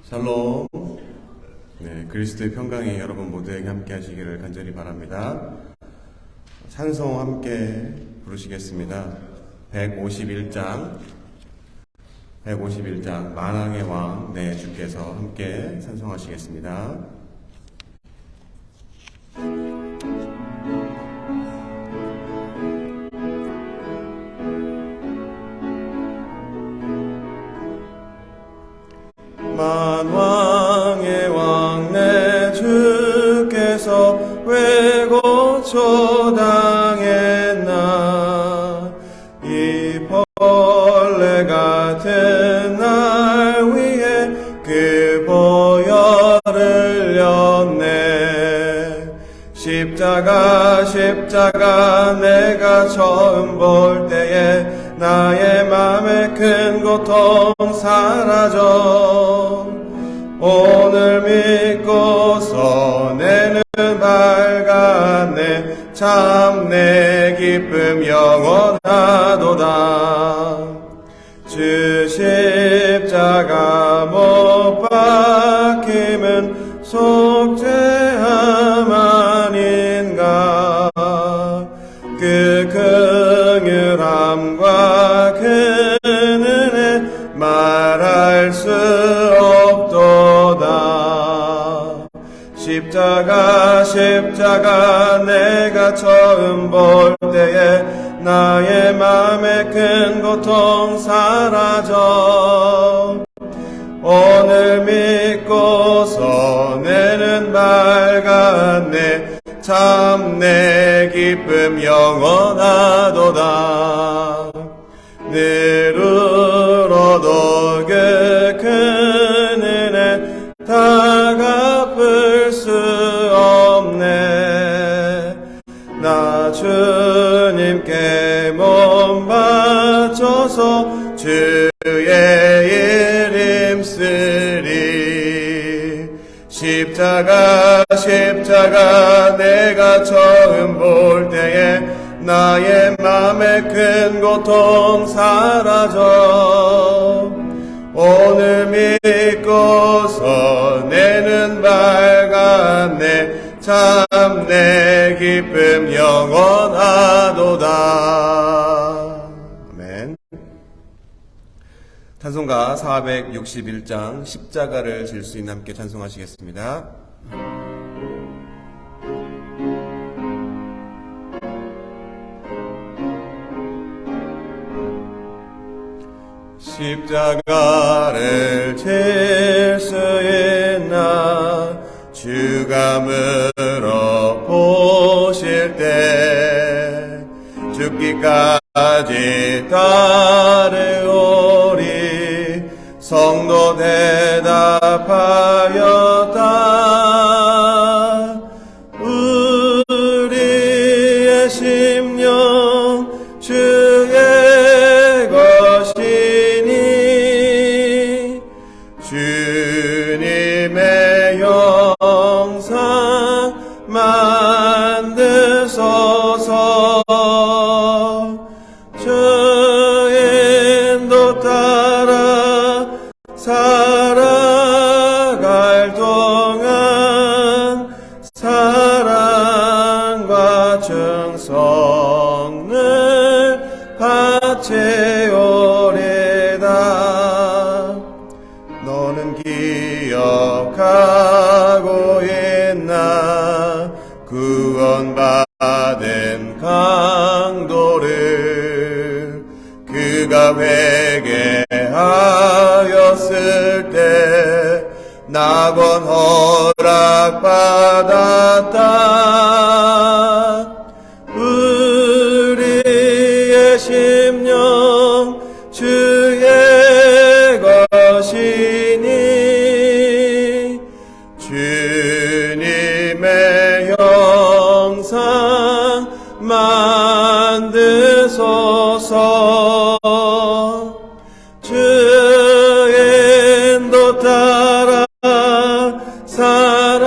샬롬. 네, 그리스도의 평강이 여러분 모두에게 함께 하시기를 간절히 바랍니다. 찬송 함께 부르시겠습니다. 151장 만왕의 왕 내 주께서 함께 찬송하시겠습니다. 만왕의 왕 내 주께서 왜 고초당했나. 이 벌레 같은 날 위해 그 보혈을 흘렸네. 십자가 내가 처음 볼 때에 나의 맘에 큰 고통 사라져. 오늘 믿고서 내는 밝았네. 참 내 기쁨 영원하도다. 주 십자가 못 박힘은 속죄함 아닌가. 그 긍휼함과 그 은혜 말할 수 없도다. 십자가 내가 처음 볼 때에 나의 맘에 큰 고통 사라져. 오늘 믿고서 내는 밝았네. 참 내 기쁨 영원하도다. 늘 울어도 그 큰 은혜 다 갚을 수 없네. 나 주님께 몸 바쳐서 주의 일 힘쓰리. 십자가 내가 처음 볼 때에 나의 맘에 큰 고통 사라져. 오늘 믿고서 내는 밝았네. 참 내 기쁨 영원하도다. 아멘. 찬송가 461장 십자가를 질 수 있는 함께 찬송하시겠습니다. 십자가를 질 수 있나. 주가 물어보실 때 죽기까지 따르오리. 성도 대답하였다. 우리의 심령 주의 것이니. 주님의 영상 만드소서. 주 인도 따라 살아갈 동안 사랑과 충성을 바치오리다. 너는 기억하고 있나. 구원받은 강도를 그가 회개하였을 때 낙원 허락받았다. 우리의 심령 주의 것이니. 주님의 영상 만드소서. 주 인도 따라 살아갈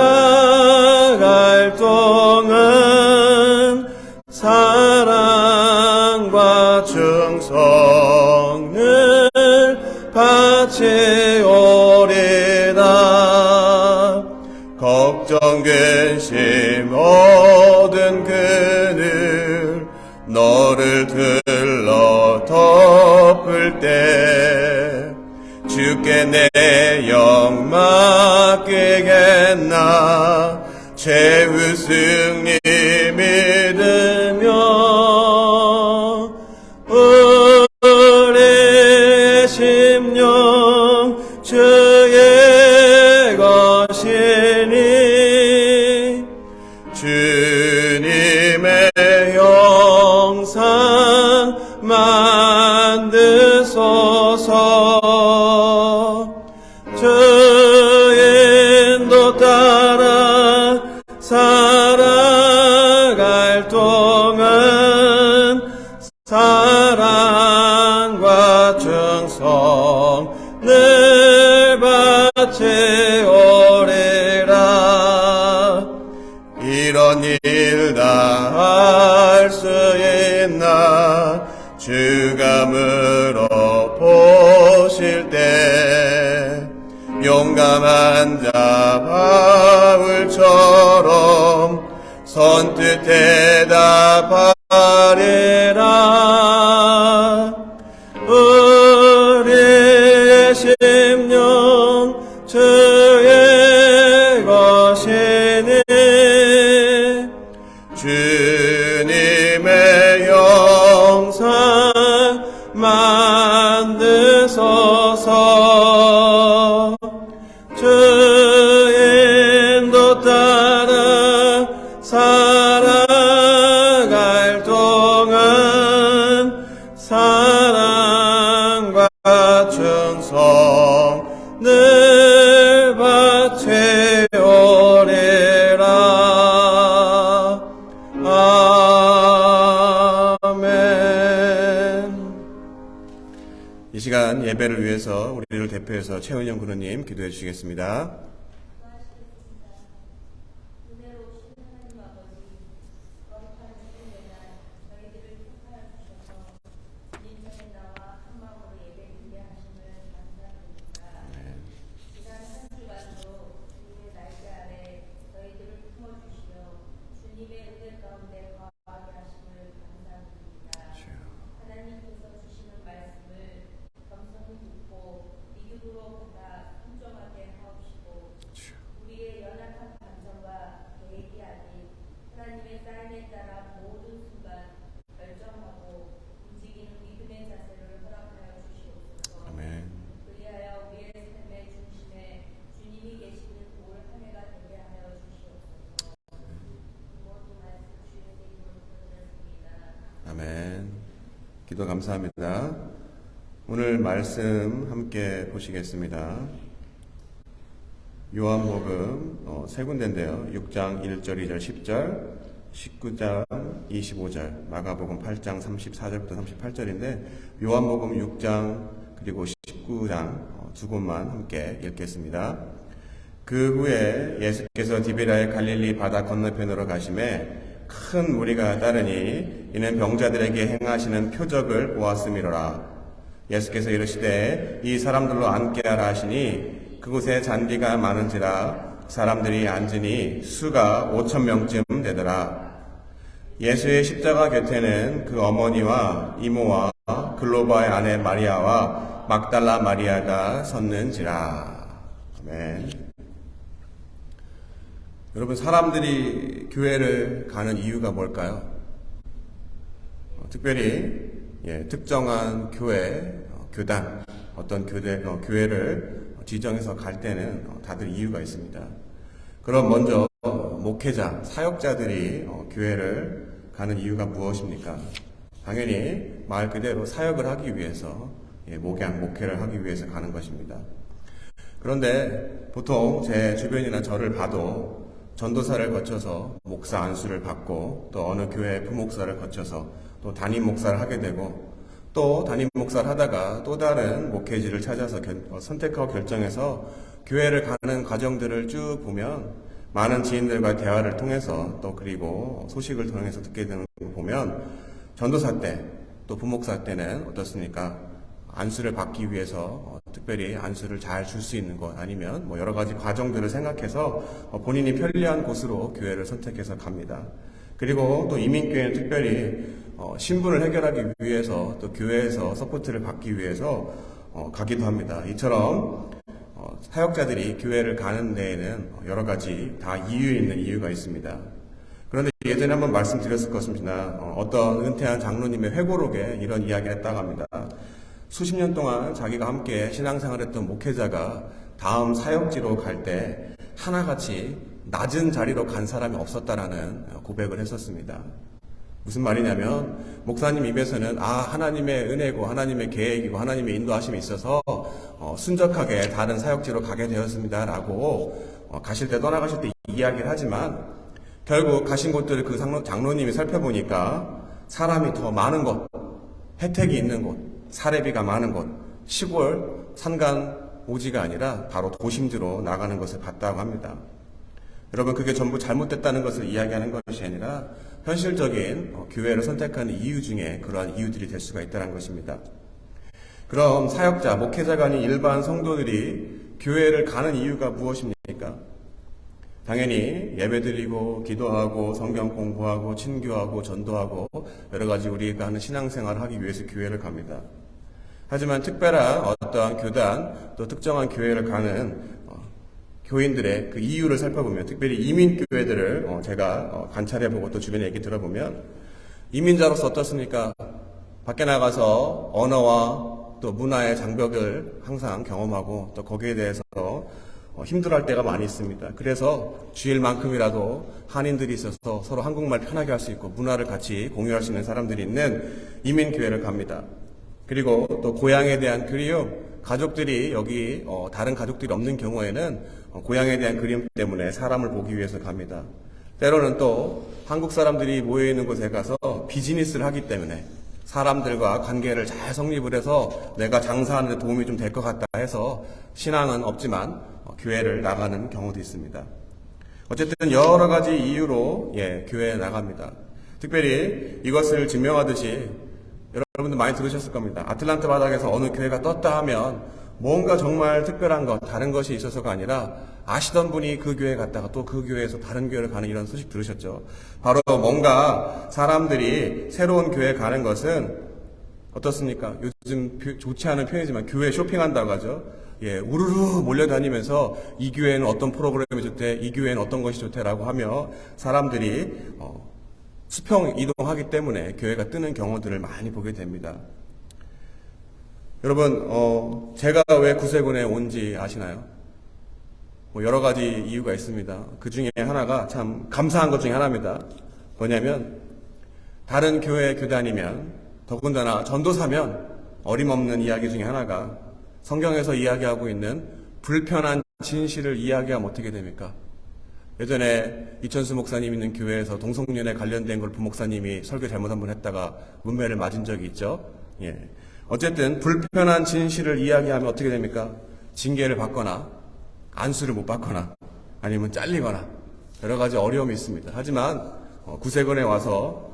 걱정 근심 모든 그늘 너를 들러 덮을 때 주께 내 영 맡기겠나 최우승님 믿으며 우리의 심령 주의 것이니 주님의 영상 만드소서 주의 인도 따라 살아갈 동안 사랑과 충성 늘 바치오리라. 이런 일 다 할 수 있나 주가 물어보실 때 용감한 자 바울처럼 선뜻 대답하리라. 우리의 심령 주의 것이니 주님의 영상 만드소서 주의 인도 따라 살아갈 동안 사랑과 충성 늘 바치오리라. 아멘. 이 시간 예배를 위해서 우리를 대표해서 최은영 군우님 기도해 주시겠습니다. 아멘. 기도 감사합니다. 오늘 말씀 함께 보시겠습니다. 요한복음 세 군데인데요. 6장 1절, 2절, 10절, 19장 25절, 마가복음 8장 34절부터 38절인데 요한복음 6장 그리고 19장 두 곳만 함께 읽겠습니다. 그 후에 예수께서 디베랴의 갈릴리 바다 건너편으로 가시매 큰 무리가 따르니 이는 병자들에게 행하시는 표적을 보았음이로라. 예수께서 이르시되 이 사람들로 앉게 하라 하시니 그곳에 잔디가 많은지라 사람들이 앉으니 수가 5,000명쯤 되더라. 예수의 십자가 곁에는 그 어머니와 이모와 글로바의 아내 마리아와 막달라 마리아가 섰는지라. 아멘. 여러분, 사람들이 교회를 가는 이유가 뭘까요? 특별히 특정한 교회, 교단, 어떤 교회를 지정해서 갈 때는 다들 이유가 있습니다. 그럼 먼저 목회자, 사역자들이 교회를 가는 이유가 무엇입니까? 당연히 말 그대로 사역을 하기 위해서, 목회를 하기 위해서 가는 것입니다. 그런데 보통 제 주변이나 저를 봐도 전도사를 거쳐서 목사 안수를 받고 또 어느 교회 부목사를 거쳐서 또 담임 목사를 하게 되고 또 담임 목사를 하다가 또 다른 목회지를 찾아서 선택하고 결정해서 교회를 가는 과정들을 쭉 보면 많은 지인들과 대화를 통해서 또 그리고 소식을 통해서 듣게 되는 거 보면 전도사 때 또 부목사 때는 어떻습니까? 안수를 받기 위해서 특별히 안수를 잘 줄 수 있는 곳 아니면 뭐 여러 가지 과정들을 생각해서 본인이 편리한 곳으로 교회를 선택해서 갑니다. 그리고 또 이민교회는 특별히 신분을 해결하기 위해서 또 교회에서 서포트를 받기 위해서 가기도 합니다. 이처럼 사역자들이 교회를 가는 데에는 여러 가지 다 이유 있는 이유가 있습니다. 그런데 예전에 한번 말씀드렸을 것입니다. 어떤 은퇴한 장로님의 회고록에 이런 이야기를 했다고 합니다. 수십 년 동안 자기가 함께 신앙생활했던 목회자가 다음 사역지로 갈 때 하나같이 낮은 자리로 간 사람이 없었다라는 고백을 했었습니다. 무슨 말이냐면 목사님 입에서는 하나님의 은혜고 하나님의 계획이고 하나님의 인도하심이 있어서 순적하게 다른 사역지로 가게 되었습니다라고 가실 때 떠나가실 때 이야기를 하지만 결국 가신 곳들을 그 장로님이 살펴보니까 사람이 더 많은 곳, 혜택이 있는 곳, 사례비가 많은 곳, 시골, 산간, 오지가 아니라 바로 도심지로 나가는 것을 봤다고 합니다. 여러분, 그게 전부 잘못됐다는 것을 이야기하는 것이 아니라 현실적인 교회를 선택하는 이유 중에 그러한 이유들이 될 수가 있다는 것입니다. 그럼 사역자, 목회자가 아닌 일반 성도들이 교회를 가는 이유가 무엇입니까? 당연히 예배드리고 기도하고 성경 공부하고 친교하고 전도하고 여러 가지 우리가 하는 신앙생활을 하기 위해서 교회를 갑니다. 하지만 특별한 어떠한 교단 또 특정한 교회를 가는 교인들의 그 이유를 살펴보면 특별히 이민교회들을 제가 관찰해보고 또 주변에 얘기 들어보면 이민자로서 어떻습니까? 밖에 나가서 언어와 또 문화의 장벽을 항상 경험하고 또 거기에 대해서 힘들어할 때가 많이 있습니다. 그래서 주일만큼이라도 한인들이 있어서 서로 한국말 편하게 할 수 있고 문화를 같이 공유할 수 있는 사람들이 있는 이민교회를 갑니다. 그리고 또 고향에 대한 그리움, 가족들이 여기 다른 가족들이 없는 경우에는 고향에 대한 그리움 때문에 사람을 보기 위해서 갑니다. 때로는 또 한국 사람들이 모여있는 곳에 가서 비즈니스를 하기 때문에 사람들과 관계를 잘 성립을 해서 내가 장사하는 데 도움이 좀 될 것 같다 해서 신앙은 없지만 교회를 나가는 경우도 있습니다. 어쨌든 여러 가지 이유로 교회에 나갑니다. 특별히 이것을 증명하듯이 여러분들 많이 들으셨을 겁니다. 아틀란타 바닥에서 어느 교회가 떴다 하면 뭔가 정말 특별한 것, 다른 것이 있어서가 아니라 아시던 분이 그 교회에 갔다가 또 그 교회에서 다른 교회를 가는 이런 소식 들으셨죠. 바로 뭔가 사람들이 새로운 교회에 가는 것은 어떻습니까? 요즘 좋지 않은 표현이지만 교회 쇼핑한다고 하죠. 우르르 몰려다니면서 이 교회는 어떤 프로그램이 좋대, 이 교회는 어떤 것이 좋대라고 하며 사람들이 수평 이동하기 때문에 교회가 뜨는 경우들을 많이 보게 됩니다. 여러분, 제가 왜 구세군에 온지 아시나요? 여러 가지 이유가 있습니다. 그 중에 하나가 참 감사한 것 중에 하나입니다. 뭐냐면, 다른 교회 교단이면, 더군다나 전도사면 어림없는 이야기 중에 하나가 성경에서 이야기하고 있는 불편한 진실을 이야기하면 어떻게 됩니까? 예전에 이천수 목사님 있는 교회에서 동성연애 관련된 걸 부목사님이 설교 잘못 한번 했다가 문매를 맞은 적이 있죠. 어쨌든 불편한 진실을 이야기하면 어떻게 됩니까? 징계를 받거나 안수를 못 받거나 아니면 잘리거나 여러 가지 어려움이 있습니다. 하지만 구세군에 와서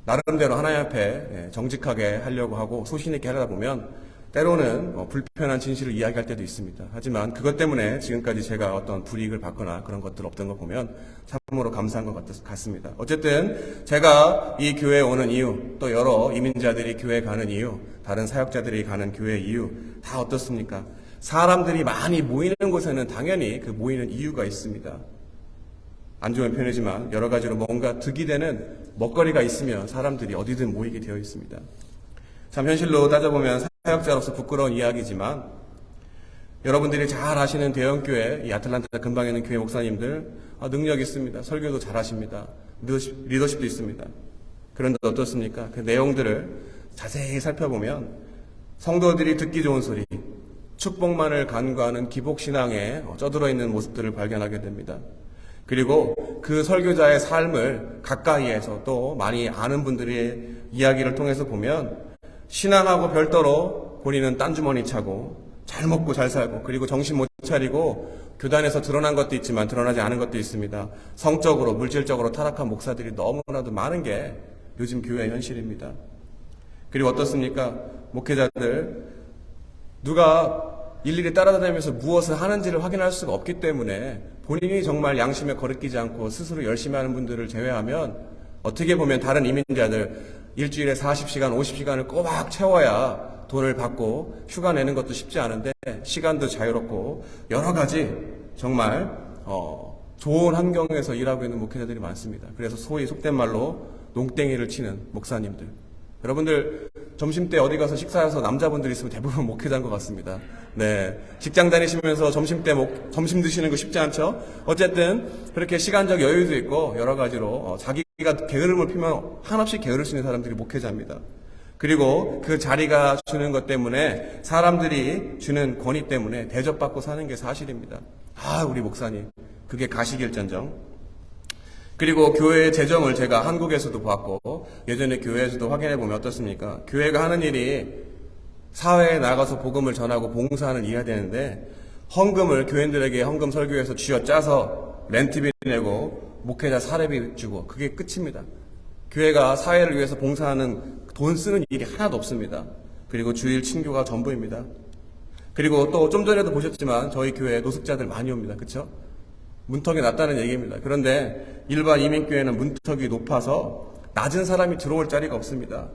나름대로 하나님 앞에 정직하게 하려고 하고 소신 있게 하려다 보면 때로는 불편한 진실을 이야기할 때도 있습니다. 하지만 그것 때문에 지금까지 제가 어떤 불이익을 받거나 그런 것들 없던 거 보면 참으로 감사한 것 같습니다. 어쨌든 제가 이 교회에 오는 이유, 또 여러 이민자들이 교회에 가는 이유, 다른 사역자들이 가는 교회 이유 다 어떻습니까? 사람들이 많이 모이는 곳에는 당연히 그 모이는 이유가 있습니다. 안 좋은 표현이지만 여러 가지로 뭔가 득이 되는 먹거리가 있으면 사람들이 어디든 모이게 되어 있습니다. 참 현실로 따져보면 사역자로서 부끄러운 이야기지만 여러분들이 잘 아시는 대형교회, 이 아틀란타 근방에 있는 교회 목사님들 능력 있습니다. 설교도 잘 하십니다. 리더십도 있습니다. 그런데 어떻습니까? 그 내용들을 자세히 살펴보면 성도들이 듣기 좋은 소리, 축복만을 간구하는 기복신앙에 쩌들어 있는 모습들을 발견하게 됩니다. 그리고 그 설교자의 삶을 가까이에서 또 많이 아는 분들의 이야기를 통해서 보면 신앙하고 별도로 본인은 딴주머니 차고 잘 먹고 잘 살고 그리고 정신 못 차리고 교단에서 드러난 것도 있지만 드러나지 않은 것도 있습니다. 성적으로 물질적으로 타락한 목사들이 너무나도 많은 게 요즘 교회의 현실입니다. 그리고 어떻습니까? 목회자들 누가 일일이 따라다니면서 무엇을 하는지를 확인할 수가 없기 때문에 본인이 정말 양심에 거리끼지 않고 스스로 열심히 하는 분들을 제외하면 어떻게 보면 다른 이민자들 일주일에 40시간, 50시간을 꼬박 채워야 돈을 받고 휴가 내는 것도 쉽지 않은데 시간도 자유롭고 여러 가지 정말 좋은 환경에서 일하고 있는 목회자들이 많습니다. 그래서 소위 속된 말로 농땡이를 치는 목사님들. 여러분들 점심때 어디 가서 식사해서 남자분들 있으면 대부분 목회자인 것 같습니다. 네, 직장 다니시면서 점심 드시는 거 쉽지 않죠? 어쨌든 그렇게 시간적 여유도 있고 여러 가지로 자기가 게으름을 피면 한없이 게으를 수 있는 사람들이 목회자입니다. 그리고 그 자리가 주는 것 때문에 사람들이 주는 권위 때문에 대접받고 사는 게 사실입니다. 우리 목사님 그게 가시길전정. 그리고 교회의 재정을 제가 한국에서도 봤고 예전에 교회에서도 확인해 보면 어떻습니까? 교회가 하는 일이 사회에 나가서 복음을 전하고 봉사하는 일이 해야 되는데 헌금을 교인들에게 헌금 설교에서 쥐어짜서 렌트비 내고 목회자 사례비 주고 그게 끝입니다. 교회가 사회를 위해서 봉사하는 돈 쓰는 일이 하나도 없습니다. 그리고 주일 친교가 전부입니다. 그리고 또 좀 전에도 보셨지만 저희 교회에 노숙자들 많이 옵니다. 그렇죠? 문턱이 낮다는 얘기입니다. 그런데 일반 이민교회는 문턱이 높아서 낮은 사람이 들어올 자리가 없습니다.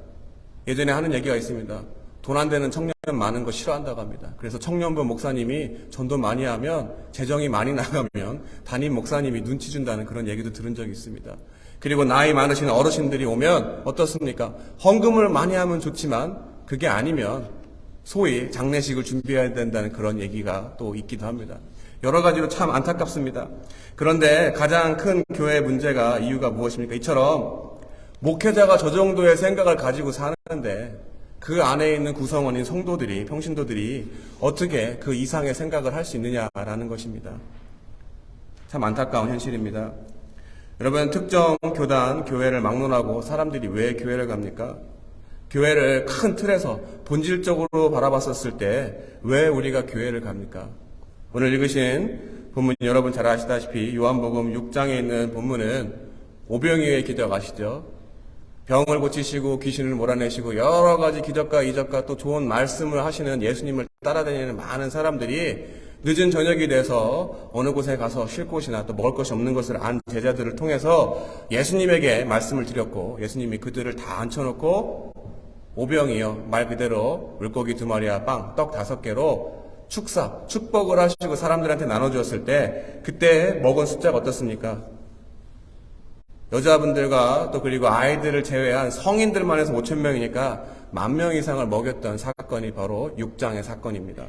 예전에 하는 얘기가 있습니다. 돈 안 되는 청년 많은 거 싫어한다고 합니다. 그래서 청년부 목사님이 전도 많이 하면 재정이 많이 나가면 담임 목사님이 눈치 준다는 그런 얘기도 들은 적이 있습니다. 그리고 나이 많으신 어르신들이 오면 어떻습니까? 헌금을 많이 하면 좋지만 그게 아니면 소위 장례식을 준비해야 된다는 그런 얘기가 또 있기도 합니다. 여러 가지로 참 안타깝습니다. 그런데 가장 큰 교회의 문제가 이유가 무엇입니까? 이처럼 목회자가 저 정도의 생각을 가지고 사는데 그 안에 있는 구성원인 성도들이, 평신도들이 어떻게 그 이상의 생각을 할 수 있느냐라는 것입니다. 참 안타까운 현실입니다. 여러분, 특정 교단, 교회를 막론하고 사람들이 왜 교회를 갑니까? 교회를 큰 틀에서 본질적으로 바라봤었을 때 왜 우리가 교회를 갑니까? 오늘 읽으신 본문 여러분 잘 아시다시피 요한복음 6장에 있는 본문은 오병이어의 기적 아시죠? 병을 고치시고 귀신을 몰아내시고 여러 가지 기적과 이적과 또 좋은 말씀을 하시는 예수님을 따라다니는 많은 사람들이 늦은 저녁이 돼서 어느 곳에 가서 쉴 곳이나 또 먹을 것이 없는 것을 안 제자들을 통해서 예수님에게 말씀을 드렸고 예수님이 그들을 다 앉혀놓고 오병이어 말 그대로 물고기 2마리와 빵, 떡 5개로 축복을 하시고 사람들한테 나눠주었을 때 그때 먹은 숫자가 어떻습니까? 여자분들과 또 그리고 아이들을 제외한 성인들만 해서 5,000명이니까 10,000명 이상을 먹였던 사건이 바로 6장의 사건입니다.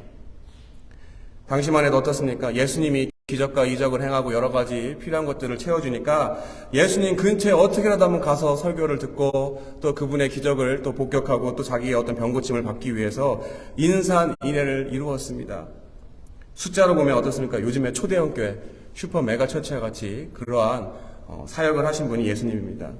당시만 해도 어떻습니까? 예수님이 기적과 이적을 행하고 여러 가지 필요한 것들을 채워주니까 예수님 근처에 어떻게라도 한번 가서 설교를 듣고 또 그분의 기적을 또 복격하고 또 자기의 어떤 병고침을 받기 위해서 인산인해를 이루었습니다. 숫자로 보면 어떻습니까? 요즘에 초대형 교회, 슈퍼 메가 처치와 같이 그러한 사역을 하신 분이 예수님입니다.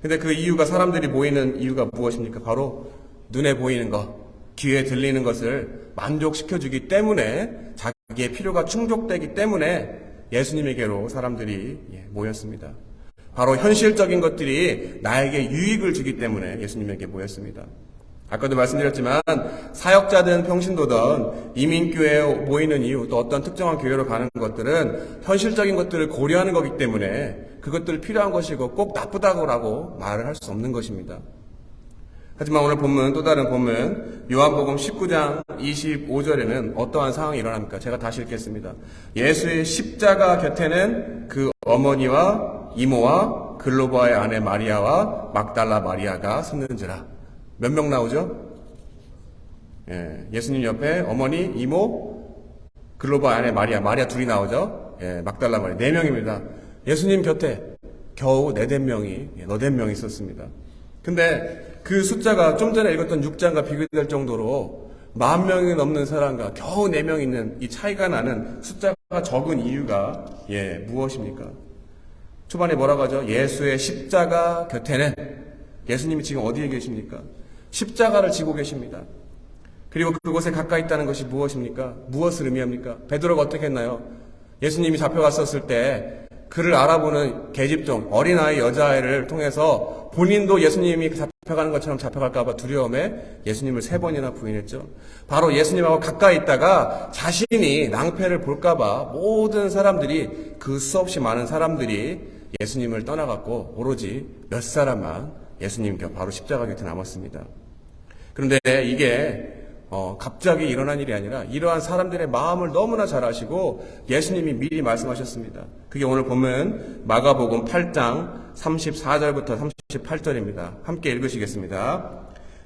근데 그 이유가 사람들이 모이는 이유가 무엇입니까? 바로 눈에 보이는 것, 귀에 들리는 것을 만족시켜주기 때문에 자기의 필요가 충족되기 때문에 예수님에게로 사람들이 모였습니다. 바로 현실적인 것들이 나에게 유익을 주기 때문에 예수님에게 모였습니다. 아까도 말씀드렸지만 사역자든 평신도든 이민교회에 모이는 이유 또 어떤 특정한 교회로 가는 것들은 현실적인 것들을 고려하는 거기 때문에 그것들 필요한 것이고 꼭 나쁘다고 말을 할 수 없는 것입니다. 하지만 오늘 본문 또 다른 본문 요한복음 19장 25절에는 어떠한 상황이 일어납니까? 제가 다시 읽겠습니다. 예수의 십자가 곁에는 그 어머니와 이모와 글로바의 아내 마리아와 막달라 마리아가 섰는지라. 몇 명 나오죠? 예수님 옆에 어머니, 이모, 글로바 아내 마리아 둘이 나오죠? 막달라 마리아 4명입니다. 예수님 곁에 겨우 너댓 명이 있었습니다. 근데 그 숫자가 좀 전에 읽었던 6장과 비교될 정도로 10,000명이 넘는 사람과 겨우 4명 있는 이 차이가 나는 숫자가 적은 이유가 무엇입니까? 초반에 뭐라고 하죠? 예수의 십자가 곁에는 예수님이 지금 어디에 계십니까? 십자가를 지고 계십니다. 그리고 그곳에 가까이 있다는 것이 무엇입니까? 무엇을 의미합니까? 베드로가 어떻게 했나요? 예수님이 잡혀갔었을 때 그를 알아보는 계집종, 어린아이, 여자아이를 통해서 본인도 예수님이 잡혀가는 것처럼 잡혀갈까봐 두려움에 예수님을 3번이나 부인했죠. 바로 예수님하고 가까이 있다가 자신이 낭패를 볼까봐 모든 사람들이, 그 수없이 많은 사람들이 예수님을 떠나갔고 오로지 몇 사람만 예수님 곁 바로 십자가 곁에 남았습니다. 그런데 이게 갑자기 일어난 일이 아니라 이러한 사람들의 마음을 너무나 잘 아시고 예수님이 미리 말씀하셨습니다. 그게 오늘 보면 마가복음 8장 34절부터 38절입니다. 함께 읽으시겠습니다.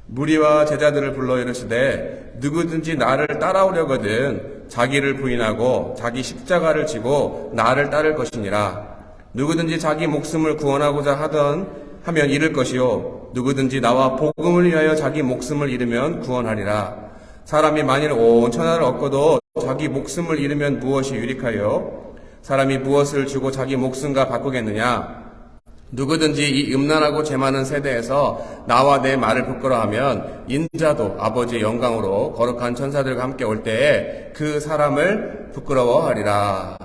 무리와 제자들을 불러 이르시되 누구든지 나를 따라오려거든 자기를 부인하고 자기 십자가를 지고 나를 따를 것이니라. 누구든지 자기 목숨을 구원하고자 하면 잃을 것이요 누구든지 나와 복음을 위하여 자기 목숨을 잃으면 구원하리라. 사람이 만일 온 천하를 얻고도 자기 목숨을 잃으면 무엇이 유익하여 사람이 무엇을 주고 자기 목숨과 바꾸겠느냐. 누구든지 이 음란하고 죄 많은 세대에서 나와 내 말을 부끄러워하면 인자도 아버지의 영광으로 거룩한 천사들과 함께 올 때에 그 사람을 부끄러워하리라.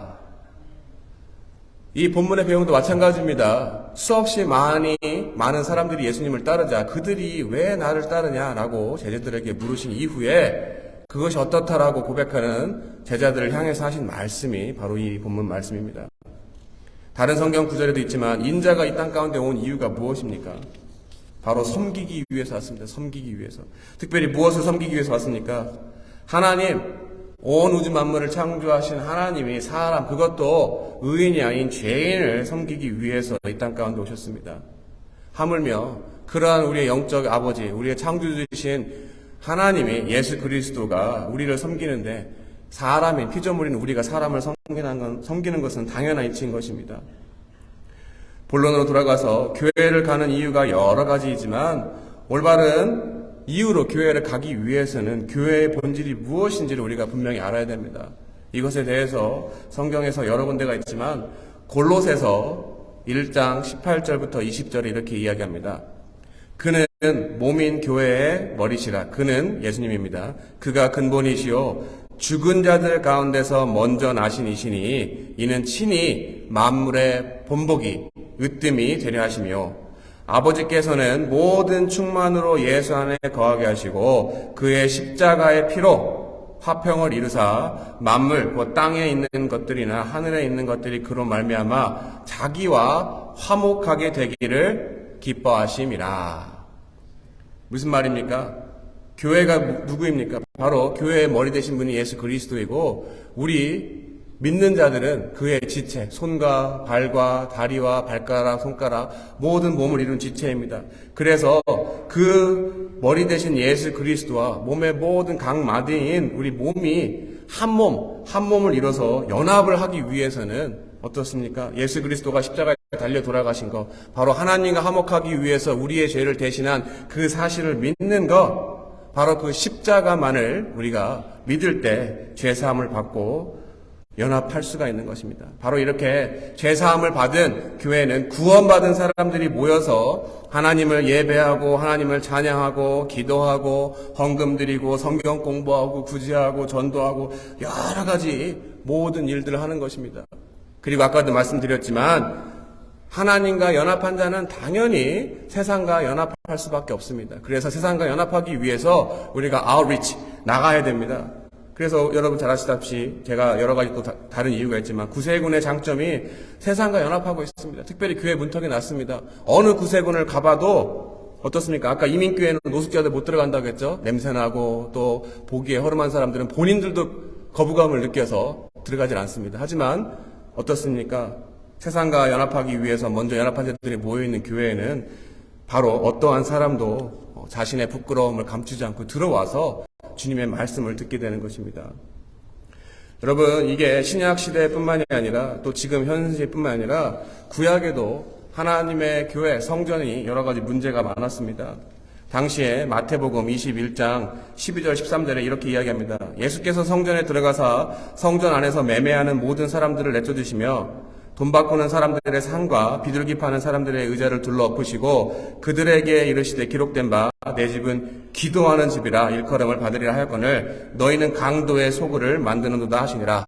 이 본문의 배경도 마찬가지입니다. 수없이 많은 사람들이 예수님을 따르자 그들이 왜 나를 따르냐라고 제자들에게 물으신 이후에 그것이 어떻다라고 고백하는 제자들을 향해서 하신 말씀이 바로 이 본문 말씀입니다. 다른 성경 구절에도 있지만 인자가 이 땅 가운데 온 이유가 무엇입니까? 바로 섬기기 위해서 왔습니다. 섬기기 위해서. 특별히 무엇을 섬기기 위해서 왔습니까? 하나님, 온 우주 만물을 창조하신 하나님이 사람, 그것도 의인이 아닌 죄인을 섬기기 위해서 이 땅 가운데 오셨습니다. 하물며 그러한 우리의 영적 아버지, 우리의 창조주이신 하나님이 예수 그리스도가 우리를 섬기는데 사람인 피조물인 우리가 사람을 섬기는 것은 당연한 이치인 것입니다. 본론으로 돌아가서 교회를 가는 이유가 여러 가지이지만 올바른 이유로 교회를 가기 위해서는 교회의 본질이 무엇인지를 우리가 분명히 알아야 됩니다. 이것에 대해서 성경에서 여러 군데가 있지만 골로새서 1장 18절부터 20절에 이렇게 이야기합니다. 그는 몸인 교회의 머리시라. 그는 예수님입니다. 그가 근본이시요 죽은 자들 가운데서 먼저 나신 이시니 이는 친히 만물의 본보기 으뜸이 되려 하시며 아버지께서는 모든 충만으로 예수 안에 거하게 하시고 그의 십자가의 피로 화평을 이루사 만물 곧 땅에 있는 것들이나 하늘에 있는 것들이 그로 말미암아 자기와 화목하게 되기를 기뻐하심이라. 무슨 말입니까? 교회가 누구입니까? 바로 교회의 머리 되신 분이 예수 그리스도이고 우리 믿는 자들은 그의 지체, 손과 발과 다리와 발가락, 손가락 모든 몸을 이룬 지체입니다. 그래서 그 머리 되신 예수 그리스도와 몸의 모든 각 마디인 우리 몸이 한 몸을 이뤄서 연합을 하기 위해서는 어떻습니까? 예수 그리스도가 십자가에 달려 돌아가신 것, 바로 하나님과 화목하기 위해서 우리의 죄를 대신한 그 사실을 믿는 것, 바로 그 십자가만을 우리가 믿을 때 죄사함을 받고 연합할 수가 있는 것입니다. 바로 이렇게 죄사함을 받은 교회는 구원받은 사람들이 모여서 하나님을 예배하고 하나님을 찬양하고 기도하고 헌금 드리고 성경 공부하고 구제하고 전도하고 여러 가지 모든 일들을 하는 것입니다. 그리고 아까도 말씀드렸지만 하나님과 연합한 자는 당연히 세상과 연합할 수밖에 없습니다. 그래서 세상과 연합하기 위해서 우리가 outreach, 나가야 됩니다. 그래서 여러분 잘 아시다시피 제가 여러 가지 또 다른 이유가 있지만 구세군의 장점이 세상과 연합하고 있습니다. 특별히 교회 문턱이 낮습니다. 어느 구세군을 가봐도 어떻습니까? 아까 이민교회는 노숙자들 못 들어간다고 했죠? 냄새나고 또 보기에 허름한 사람들은 본인들도 거부감을 느껴서 들어가질 않습니다. 하지만 어떻습니까? 세상과 연합하기 위해서 먼저 연합한 자들이 모여있는 교회에는 바로 어떠한 사람도 자신의 부끄러움을 감추지 않고 들어와서 주님의 말씀을 듣게 되는 것입니다. 여러분, 이게 신약 시대뿐만이 아니라 또 지금 현실뿐만 아니라 구약에도 하나님의 교회, 성전이 여러 가지 문제가 많았습니다. 당시에 마태복음 21장 12절 13절에 이렇게 이야기합니다. 예수께서 성전에 들어가사 성전 안에서 매매하는 모든 사람들을 내쫓으시며 돈 바꾸는 사람들의 상과 비둘기 파는 사람들의 의자를 둘러 엎으시고 그들에게 이르시되 기록된 바 내 집은 기도하는 집이라 일컬음을 받으리라 하였거늘 너희는 강도의 소굴을 만드는도다 하시니라.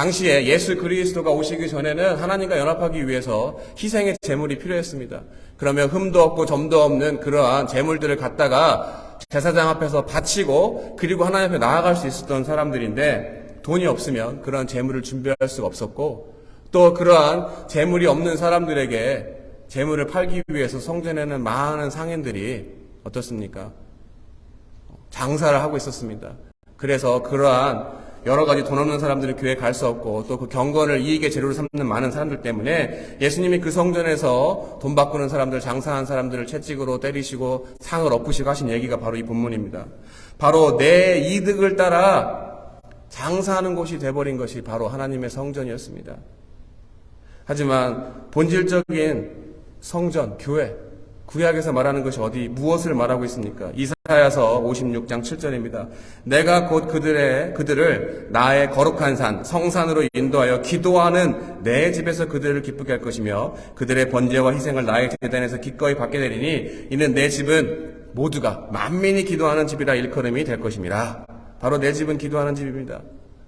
당시에 예수 그리스도가 오시기 전에는 하나님과 연합하기 위해서 희생의 제물이 필요했습니다. 그러면 흠도 없고 점도 없는 그러한 제물들을 갖다가 제사장 앞에서 바치고 그리고 하나님 앞에 나아갈 수 있었던 사람들인데, 돈이 없으면 그러한 제물을 준비할 수가 없었고, 또 그러한 제물이 없는 사람들에게 제물을 팔기 위해서 성전에는 많은 상인들이 어떻습니까? 장사를 하고 있었습니다. 그래서 그러한 여러 가지 돈 없는 사람들은 교회에 갈 수 없고, 또 그 경건을 이익의 재료로 삼는 많은 사람들 때문에 예수님이 그 성전에서 돈 바꾸는 사람들, 장사한 사람들을 채찍으로 때리시고 상을 엎으시고 하신 얘기가 바로 이 본문입니다. 바로 내 이득을 따라 장사하는 곳이 돼버린 것이 바로 하나님의 성전이었습니다. 하지만 본질적인 성전, 교회, 구약에서 말하는 것이 무엇을 말하고 있습니까? 이사야서 56장 7절입니다. 내가 곧 그들을 나의 거룩한 산, 성산으로 인도하여 기도하는 내 집에서 그들을 기쁘게 할 것이며 그들의 번제와 희생을 나의 제단에서 기꺼이 받게 되리니 이는 내 집은 모두가 만민이 기도하는 집이라 일컬음이 될 것임이라. 바로 내 집은 기도하는 집입니다.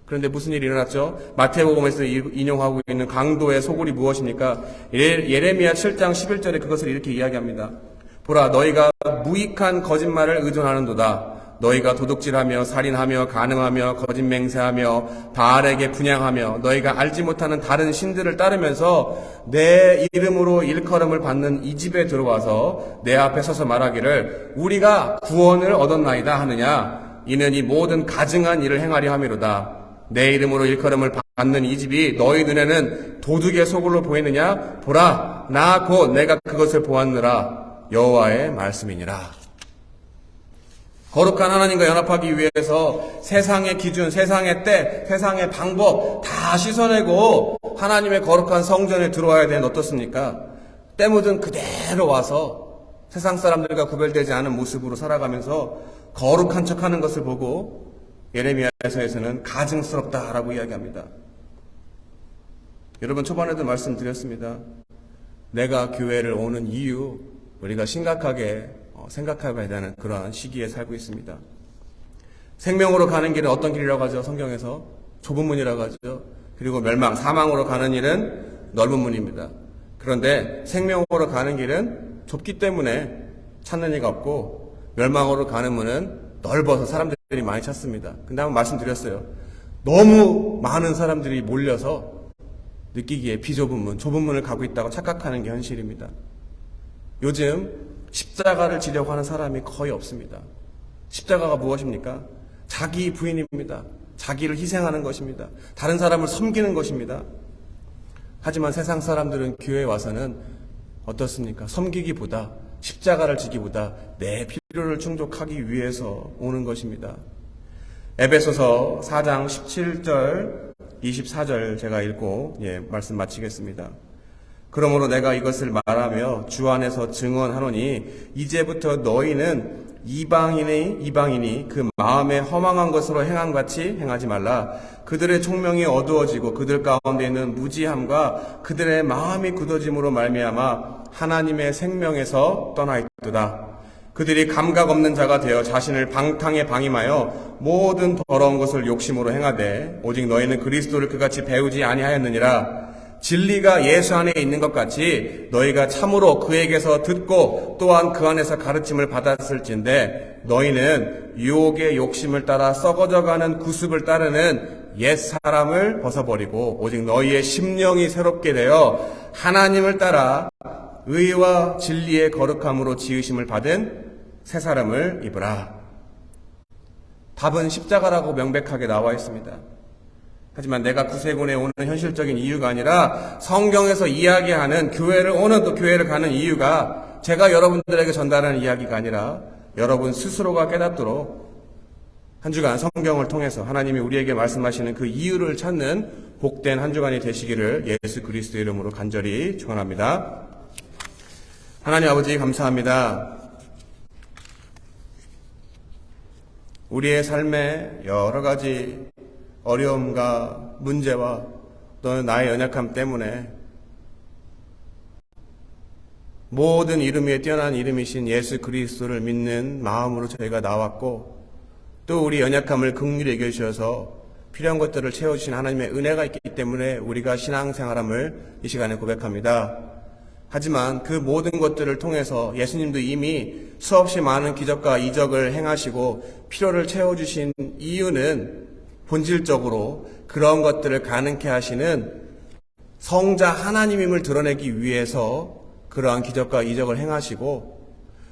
그런데 무슨 일이 일어났죠? 마태복음에서 인용하고 있는 강도의 소굴이 무엇입니까? 예레미야 7장 11절에 그것을 이렇게 이야기합니다. 보라, 너희가 무익한 거짓말을 의존하는도다. 너희가 도둑질하며 살인하며 간음하며 거짓 맹세하며 바알에게 분향하며 너희가 알지 못하는 다른 신들을 따르면서 내 이름으로 일컬음을 받는 이 집에 들어와서 내 앞에 서서 말하기를 우리가 구원을 얻었나이다 하느냐? 이는 이 모든 가증한 일을 행하려 함이로다. 내 이름으로 일컬음을 받는 이 집이 너희 눈에는 도둑의 소굴로 보이느냐? 보라, 나 곧 내가 그것을 보았느라. 여호와의 말씀이니라. 거룩한 하나님과 연합하기 위해서 세상의 기준, 세상의 때, 세상의 방법 다 씻어내고 하나님의 거룩한 성전에 들어와야 되는 어떻습니까? 때 묻은 그대로 와서 세상 사람들과 구별되지 않은 모습으로 살아가면서 거룩한 척하는 것을 보고 예레미야서에서는 가증스럽다라고 이야기합니다. 여러분, 초반에도 말씀드렸습니다. 내가 교회를 오는 이유, 우리가 심각하게 생각해봐야 되는 그러한 시기에 살고 있습니다. 생명으로 가는 길은 어떤 길이라고 하죠? 성경에서 좁은 문이라고 하죠. 그리고 멸망, 사망으로 가는 길은 넓은 문입니다. 그런데 생명으로 가는 길은 좁기 때문에 찾는 이가 없고, 멸망으로 가는 문은 넓어서 사람들이 많이 찾습니다. 근데 한번 말씀드렸어요. 너무 많은 사람들이 몰려서 느끼기에 비좁은 문, 좁은 문을 가고 있다고 착각하는 게 현실입니다. 요즘 십자가를 지려고 하는 사람이 거의 없습니다. 십자가가 무엇입니까? 자기 부인입니다. 자기를 희생하는 것입니다. 다른 사람을 섬기는 것입니다. 하지만 세상 사람들은 교회에 와서는 어떻습니까? 섬기기보다, 십자가를 지기보다 내 필요를 충족하기 위해서 오는 것입니다. 에베소서 4장 17절 24절 제가 읽고 말씀 마치겠습니다. 그러므로 내가 이것을 말하며 주 안에서 증언하노니 이제부터 너희는 이방인이 그 마음에 허망한 것으로 행한 같이 행하지 말라. 그들의 총명이 어두워지고 그들 가운데 있는 무지함과 그들의 마음이 굳어짐으로 말미암아 하나님의 생명에서 떠나 있도다. 그들이 감각 없는 자가 되어 자신을 방탕에 방임하여 모든 더러운 것을 욕심으로 행하되 오직 너희는 그리스도를 그같이 배우지 아니하였느니라. 진리가 예수 안에 있는 것 같이 너희가 참으로 그에게서 듣고 또한 그 안에서 가르침을 받았을진데 너희는 유혹의 욕심을 따라 썩어져가는 구습을 따르는 옛 사람을 벗어버리고 오직 너희의 심령이 새롭게 되어 하나님을 따라 의와 진리의 거룩함으로 지으심을 받은 새 사람을 입으라. 답은 십자가라고 명백하게 나와 있습니다. 하지만 내가 구세군에 오는 현실적인 이유가 아니라 성경에서 이야기하는 교회를 오는 또 교회를 가는 이유가 제가 여러분들에게 전달하는 이야기가 아니라 여러분 스스로가 깨닫도록 한 주간 성경을 통해서 하나님이 우리에게 말씀하시는 그 이유를 찾는 복된 한 주간이 되시기를 예수 그리스도의 이름으로 간절히 축원합니다. 하나님 아버지 감사합니다. 우리의 삶에 여러 가지 어려움과 문제와 또는 나의 연약함 때문에 모든 이름 위에 뛰어난 이름이신 예수 그리스도를 믿는 마음으로 저희가 나왔고 또 우리 연약함을 긍휼히 여겨주셔서 필요한 것들을 채워주신 하나님의 은혜가 있기 때문에 우리가 신앙생활함을 이 시간에 고백합니다. 하지만 그 모든 것들을 통해서 예수님도 이미 수없이 많은 기적과 이적을 행하시고 필요를 채워주신 이유는 본질적으로 그런 것들을 가능케 하시는 성자 하나님임을 드러내기 위해서 그러한 기적과 이적을 행하시고,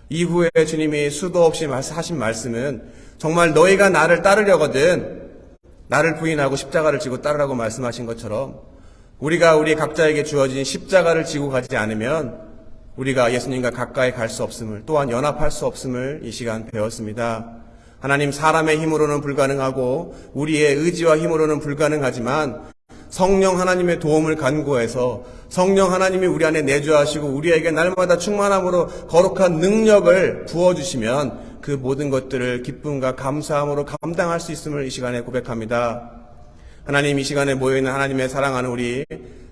이후에 주님이 수도 없이 하신 말씀은 정말 너희가 나를 따르려거든 나를 부인하고 십자가를 지고 따르라고 말씀하신 것처럼 우리가 우리 각자에게 주어진 십자가를 지고 가지 않으면 우리가 예수님과 가까이 갈 수 없음을, 또한 연합할 수 없음을 이 시간 배웠습니다. 하나님, 사람의 힘으로는 불가능하고 우리의 의지와 힘으로는 불가능하지만 성령 하나님의 도움을 간구해서 성령 하나님이 우리 안에 내주하시고 우리에게 날마다 충만함으로 거룩한 능력을 부어주시면 그 모든 것들을 기쁨과 감사함으로 감당할 수 있음을 이 시간에 고백합니다. 하나님, 이 시간에 모여있는 하나님의 사랑하는 우리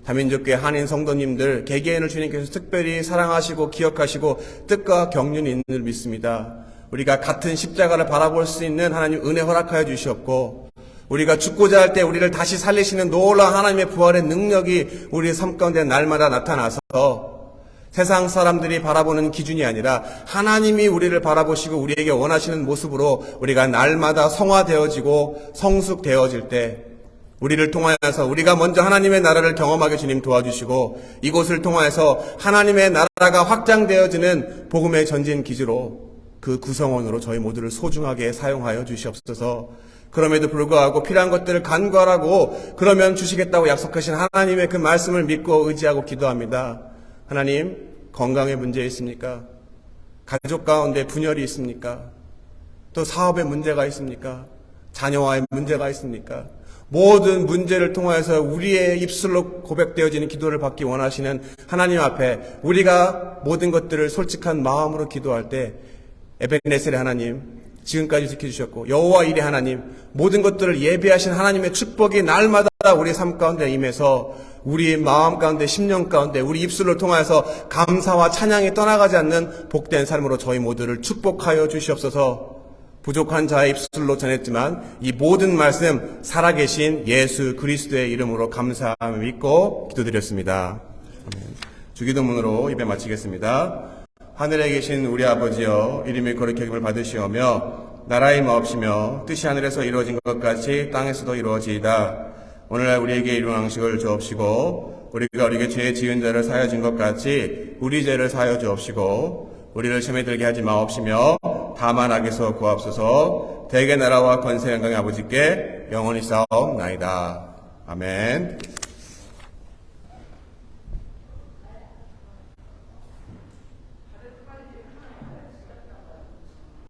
다민족교회 한인 성도님들 개개인을 주님께서 특별히 사랑하시고 기억하시고 뜻과 경륜이 있는 줄 믿습니다. 우리가 같은 십자가를 바라볼 수 있는 하나님 은혜 허락하여 주시옵고, 우리가 죽고자 할 때 우리를 다시 살리시는 놀라운 하나님의 부활의 능력이 우리의 삶 가운데 날마다 나타나서 세상 사람들이 바라보는 기준이 아니라 하나님이 우리를 바라보시고 우리에게 원하시는 모습으로 우리가 날마다 성화되어지고 성숙되어질 때, 우리를 통하여서 우리가 먼저 하나님의 나라를 경험하게 주님 도와주시고 이곳을 통하여서 하나님의 나라가 확장되어지는 복음의 전진 기지로, 그 구성원으로 저희 모두를 소중하게 사용하여 주시옵소서. 그럼에도 불구하고 필요한 것들을 간구하라고 그러면 주시겠다고 약속하신 하나님의 그 말씀을 믿고 의지하고 기도합니다. 하나님, 건강에 문제 있습니까? 가족 가운데 분열이 있습니까? 또 사업에 문제가 있습니까? 자녀와의 문제가 있습니까? 모든 문제를 통해서 우리의 입술로 고백되어지는 기도를 받기 원하시는 하나님 앞에 우리가 모든 것들을 솔직한 마음으로 기도할 때 에베네셀의 하나님, 지금까지 지켜주셨고 여호와 일의 하나님, 모든 것들을 예비하신 하나님의 축복이 날마다 우리 삶 가운데 임해서 우리 마음 가운데, 심령 가운데, 우리 입술을 통하여서 감사와 찬양이 떠나가지 않는 복된 삶으로 저희 모두를 축복하여 주시옵소서. 부족한 자의 입술로 전했지만 이 모든 말씀 살아계신 예수 그리스도의 이름으로 감사함을 믿고 기도드렸습니다. 주기도문으로 예배 마치겠습니다. 하늘에 계신 우리 아버지여, 이름이 거룩히 여김을 받으시오며 나라의 마옵시며 뜻이 하늘에서 이루어진 것 같이 땅에서도 이루어지이다. 오늘날 우리에게 일용 양식을 주옵시고 우리가 우리에게 죄 지은 자를 사하여 준 것 같이 우리 죄를 사하여 주옵시고 우리를 시험에 들게 하지 마옵시며 다만 악에서 구하옵소서. 대개 나라와 권세 영광의 아버지께 영원히 싸움나이다. 아멘.